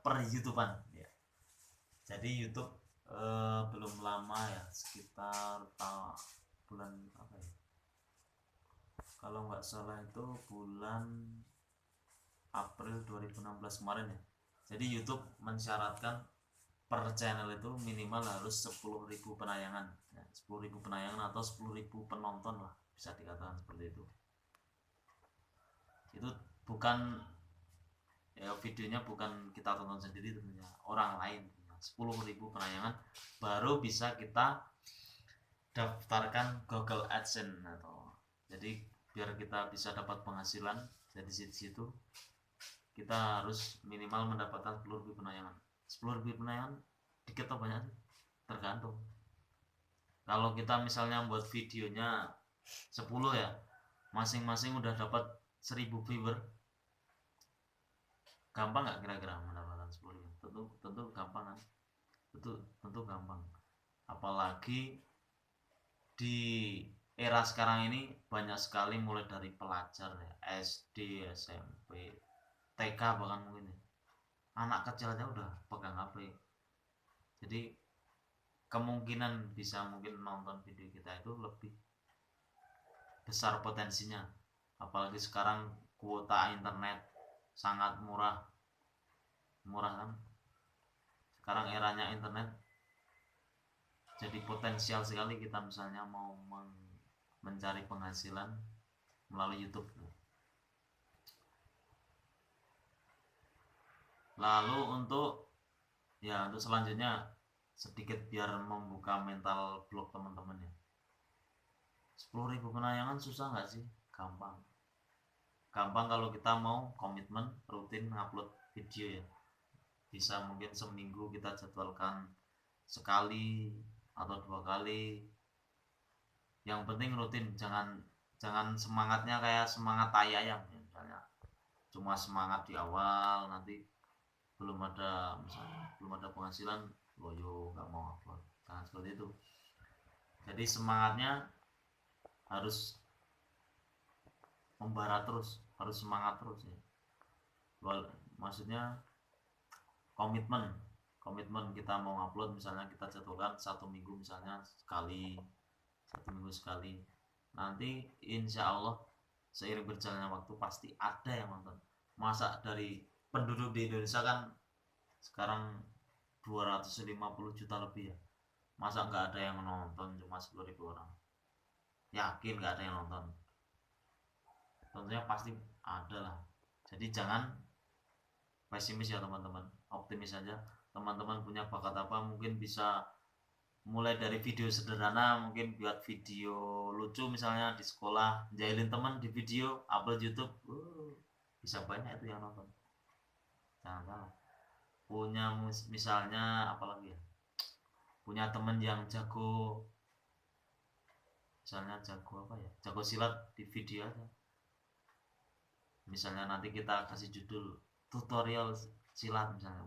per YouTubean ya. Jadi YouTube belum lama ya, sekitar bulan apa ya, kalau nggak salah itu bulan April 2016 kemarin ya. Jadi YouTube mensyaratkan per channel itu minimal harus 10.000 penayangan ya, 10.000 penayangan atau 10.000 penonton lah, bisa dikatakan seperti itu. Itu bukan ya, videonya bukan kita tonton sendiri tentunya, orang lain. 10.000 penayangan baru bisa kita daftarkan Google AdSense atau, jadi biar kita bisa dapat penghasilan dari situ kita harus minimal mendapatkan 10.000 penayangan. 10.000 penayangan dikit atau banyak tergantung. Kalau kita misalnya buat videonya 10 ya, masing-masing udah dapat 1.000 viewer, gampang nggak kira-kira mendapatkan 10.000? Tentu gampang kan, tentu gampang. Apalagi di era sekarang ini banyak sekali mulai dari pelajar ya, SD, SMP, TK bahkan mungkin ya. Anak kecil aja udah pegang HP. Jadi kemungkinan bisa mungkin nonton video kita itu lebih besar potensinya. Apalagi sekarang kuota internet sangat murah kan. Sekarang eranya internet, jadi potensial sekali kita misalnya mau mencari penghasilan melalui YouTube. Lalu untuk selanjutnya sedikit biar membuka mental blog teman-teman ya. 10.000 penayangan susah nggak sih? Gampang kalau kita mau komitmen rutin ngupload video ya. Bisa mungkin seminggu kita jadwalkan sekali atau 2 kali. Yang penting rutin, jangan semangatnya kayak semangat tai ayam ya, misalnya cuma semangat di awal, nanti belum ada penghasilan, loyo nggak mau upload. Jangan seperti itu. Jadi semangatnya harus membara terus, harus semangat terus ya. Maksudnya komitmen kita mau upload, misalnya kita jadwalkan 1 minggu misalnya sekali, 1 minggu sekali. Nanti insya Allah seiring berjalannya waktu pasti ada yang nonton. Masa dari penduduk di Indonesia kan sekarang 250 juta lebih ya, masa nggak ada yang nonton cuma 10.000 orang? Yakin nggak ada yang nonton? Tentunya pasti ada lah. Jadi jangan pesimis ya teman-teman, optimis aja. Teman-teman punya bakat apa, mungkin bisa mulai dari video sederhana, mungkin buat video lucu misalnya di sekolah, jahilin teman di video, upload YouTube, bisa banyak itu yang nonton. Jangan salah. Punya misalnya apalagi ya, punya temen yang jago, misalnya jago silat, di video aja. Misalnya nanti kita kasih judul tutorial silat misalnya,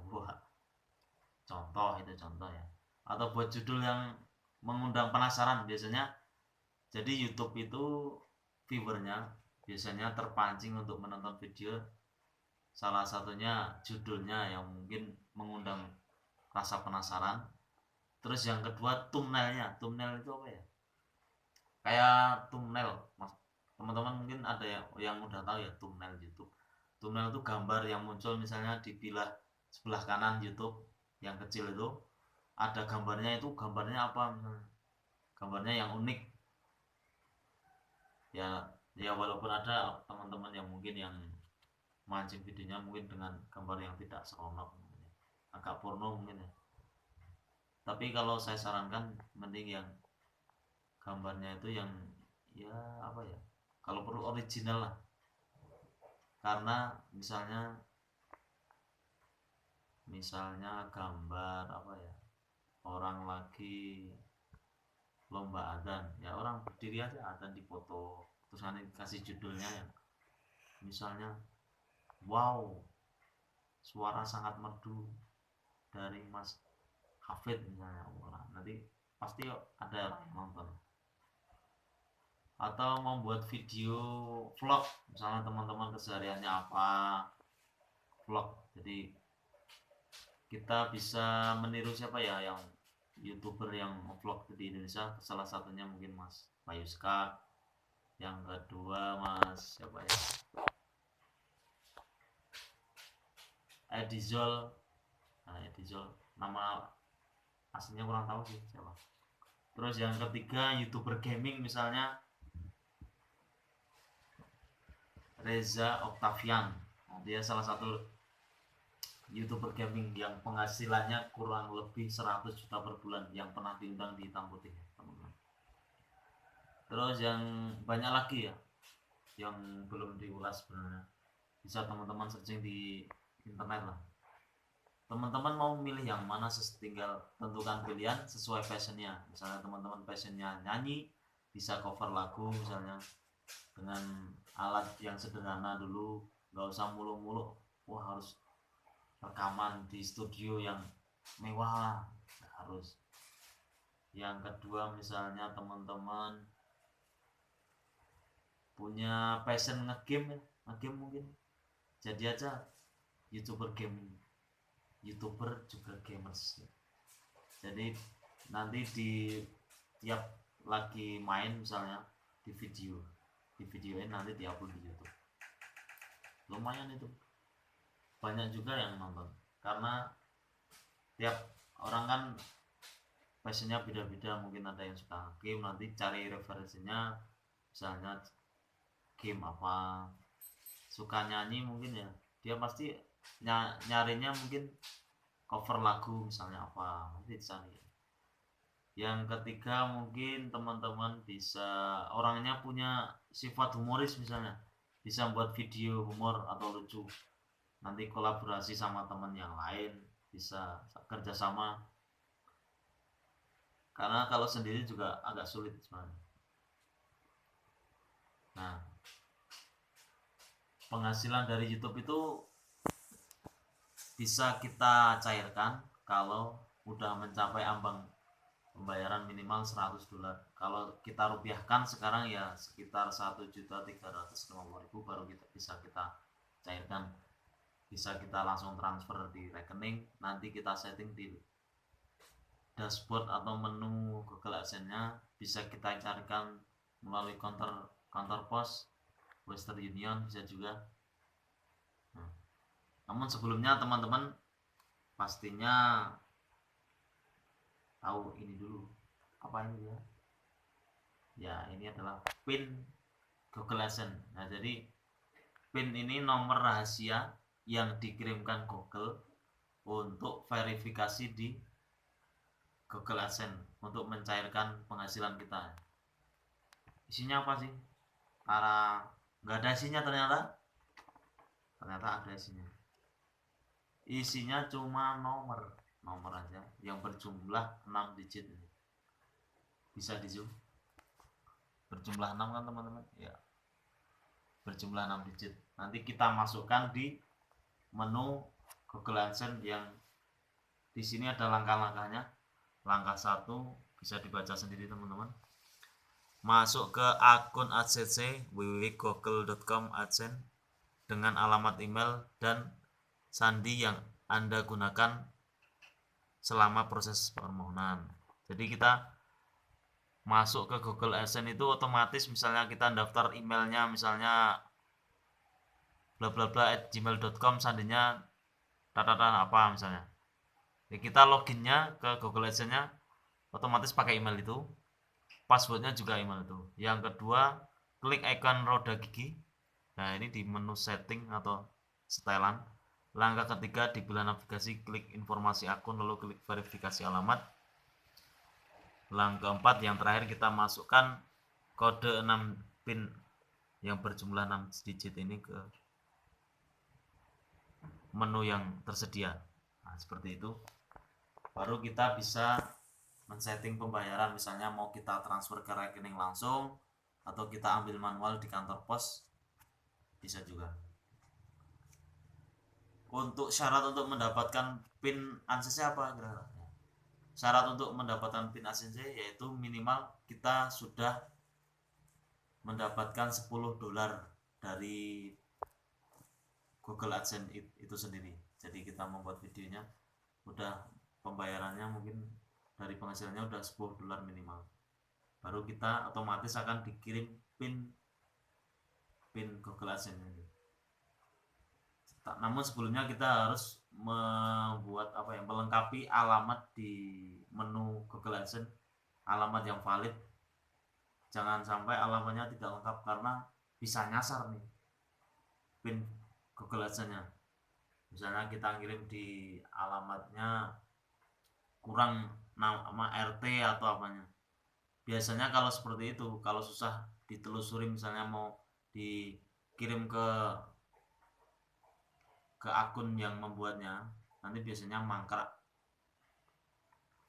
contoh ya. Atau buat judul yang mengundang penasaran biasanya. Jadi YouTube itu viewernya biasanya terpancing untuk menonton video, salah satunya judulnya yang mungkin mengundang rasa penasaran. Terus yang kedua thumbnailnya. Thumbnail itu apa ya? Kayak thumbnail, teman-teman mungkin ada yang udah tahu ya thumbnail YouTube. Thumbnail itu gambar yang muncul misalnya di sebelah kanan YouTube yang kecil itu, ada gambarnya, itu gambarnya apa misalnya, gambarnya yang unik ya walaupun ada teman-teman yang mungkin yang mancing videonya mungkin dengan gambar yang tidak seronok, agak porno mungkin ya. Tapi kalau saya sarankan mending yang gambarnya itu yang kalau perlu original lah. Karena misalnya gambar orang lagi lomba adzan ya, orang berdiri aja adzan di foto, terus nanti kasih judulnya yang misalnya wow, suara sangat merdu dari Mas Hafid misalnya, nanti pasti ada nonton. Atau membuat video vlog misalnya, teman-teman kesehariannya apa, vlog. Jadi kita bisa meniru siapa ya yang YouTuber yang vlog di Indonesia, salah satunya mungkin Mas Payuska, yang kedua Mas siapa ya, Edizol. Nah, Edizol nama aslinya kurang tahu sih siapa. Terus yang ketiga YouTuber gaming misalnya Reza Octavian. Nah, dia salah satu YouTuber gaming yang penghasilannya kurang lebih 100 juta per bulan, yang pernah diundang di Hitam Putih, teman-teman. Terus yang banyak lagi ya yang belum diulas sebenarnya, bisa teman-teman searching di internet lah. Teman-teman mau milih yang mana, tinggal tentukan pilihan sesuai passionnya. Misalnya teman-teman passionnya nyanyi, bisa cover lagu misalnya dengan alat yang sederhana dulu, nggak usah mulu-mulu wah harus rekaman di studio yang mewah lah, harus. Yang kedua misalnya teman-teman punya passion ngegame mungkin jadi aja YouTuber gaming, YouTuber juga gamers ya. Jadi nanti di tiap lagi main misalnya di videoin nanti diupload di YouTube, lumayan itu, banyak juga yang nonton karena tiap orang kan passionnya beda-beda. Mungkin ada yang suka game, nanti cari referensinya misalnya game apa, suka nyanyi mungkin ya dia pasti nyarinya mungkin cover lagu misalnya apa, nanti cari. Yang ketiga mungkin teman-teman bisa orangnya punya sifat humoris misalnya, bisa buat video humor atau lucu, nanti kolaborasi sama teman yang lain, bisa kerjasama, karena kalau sendiri juga agak sulit sebenarnya. Nah, penghasilan dari YouTube itu bisa kita cairkan kalau udah mencapai ambang pembayaran minimal 100 dolar. Kalau kita rupiahkan sekarang ya sekitar 1.350.000 baru bisa kita cairkan. Bisa kita langsung transfer di rekening, nanti kita setting di dashboard atau menu Google AdSense-nya, bisa kita carikan melalui counter pos, Western Union bisa juga. Nah, namun sebelumnya teman-teman pastinya tahu ini dulu, apa ini ya? Ya, ini adalah PIN Google AdSense. Nah, jadi PIN ini nomor rahasia yang dikirimkan Google untuk verifikasi di Google AdSense untuk mencairkan penghasilan kita. Isinya apa sih? Karena nggak ada isinya ternyata ada isinya. Isinya cuma nomor aja yang berjumlah 6 digit ini. Bisa di zoom, berjumlah 6 kan teman-teman ya, berjumlah 6 digit. Nanti kita masukkan di menu Google AdSense yang di sini ada langkah-langkahnya. Langkah 1 bisa dibaca sendiri teman-teman. Masuk ke akun AdSense www.google.com AdSense dengan alamat email dan sandi yang Anda gunakan selama proses permohonan. Jadi kita masuk ke Google AdSense itu otomatis, misalnya kita daftar emailnya misalnya bla bla bla @gmail.com, sandinya tata apa misalnya. Jadi kita loginnya ke Google AdSense-nya otomatis pakai email itu, passwordnya juga email itu. Yang kedua, klik icon roda gigi. Nah, ini di menu setting atau setelan. Langkah ketiga, di belah navigasi klik informasi akun, lalu klik verifikasi alamat. Langkah keempat yang terakhir, kita masukkan kode 6 PIN yang berjumlah 6 digit ini ke menu yang tersedia. Nah, seperti itu. Baru kita bisa men-setting pembayaran, misalnya mau kita transfer ke rekening langsung atau kita ambil manual di kantor pos, bisa juga. Untuk syarat untuk mendapatkan PIN AdSense apa? Syarat untuk mendapatkan PIN AdSense yaitu minimal kita sudah mendapatkan 10 dolar dari Google AdSense itu sendiri. Jadi kita membuat videonya udah pembayarannya mungkin dari penghasilannya udah $10 minimal, baru kita otomatis akan dikirim pin Google AdSense ini. Namun sebelumnya kita harus membuat melengkapi alamat di menu Google AdSense, alamat yang valid. Jangan sampai alamatnya tidak lengkap karena bisa nyasar nih pin Google AdSense-nya. Misalnya kita kirim di alamatnya kurang nama RT atau apanya. Biasanya kalau seperti itu, kalau susah ditelusuri, misalnya mau dikirim ke akun yang membuatnya, nanti biasanya mangkrak,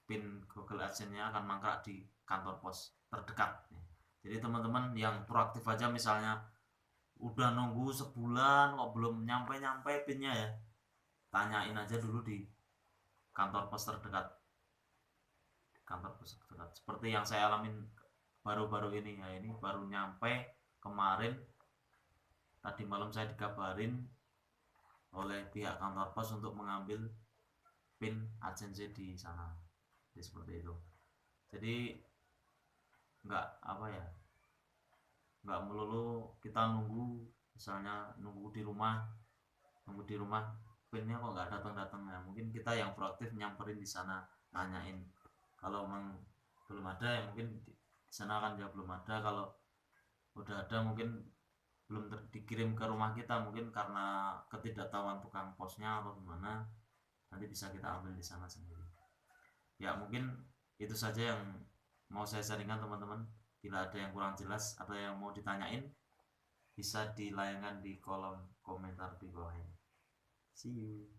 pin Google AdSense-nya akan mangkrak di kantor pos terdekat. Jadi teman-teman yang proaktif aja, misalnya udah nunggu sebulan kok belum nyampe pinnya ya, tanyain aja dulu di kantor pos terdekat. Seperti yang saya alamin baru-baru ini ya, ini baru nyampe kemarin, tadi malam saya dikabarin oleh pihak kantor pos untuk mengambil pin AdSense di sana. Jadi seperti itu. Jadi nggak melulu kita nunggu, misalnya nunggu di rumah pinnya kok nggak datang ya, mungkin kita yang proaktif nyamperin di sana, nanyain. Kalau memang belum ada ya mungkin di sana kan ya belum ada, kalau udah ada mungkin belum dikirim ke rumah kita, mungkin karena ketidaktahuan tukang posnya atau gimana, nanti bisa kita ambil di sana sendiri. Ya mungkin itu saja yang mau saya sharingkan teman-teman. Bila ada yang kurang jelas atau yang mau ditanyain, bisa dilayangkan di kolom komentar di bawah ini. See you.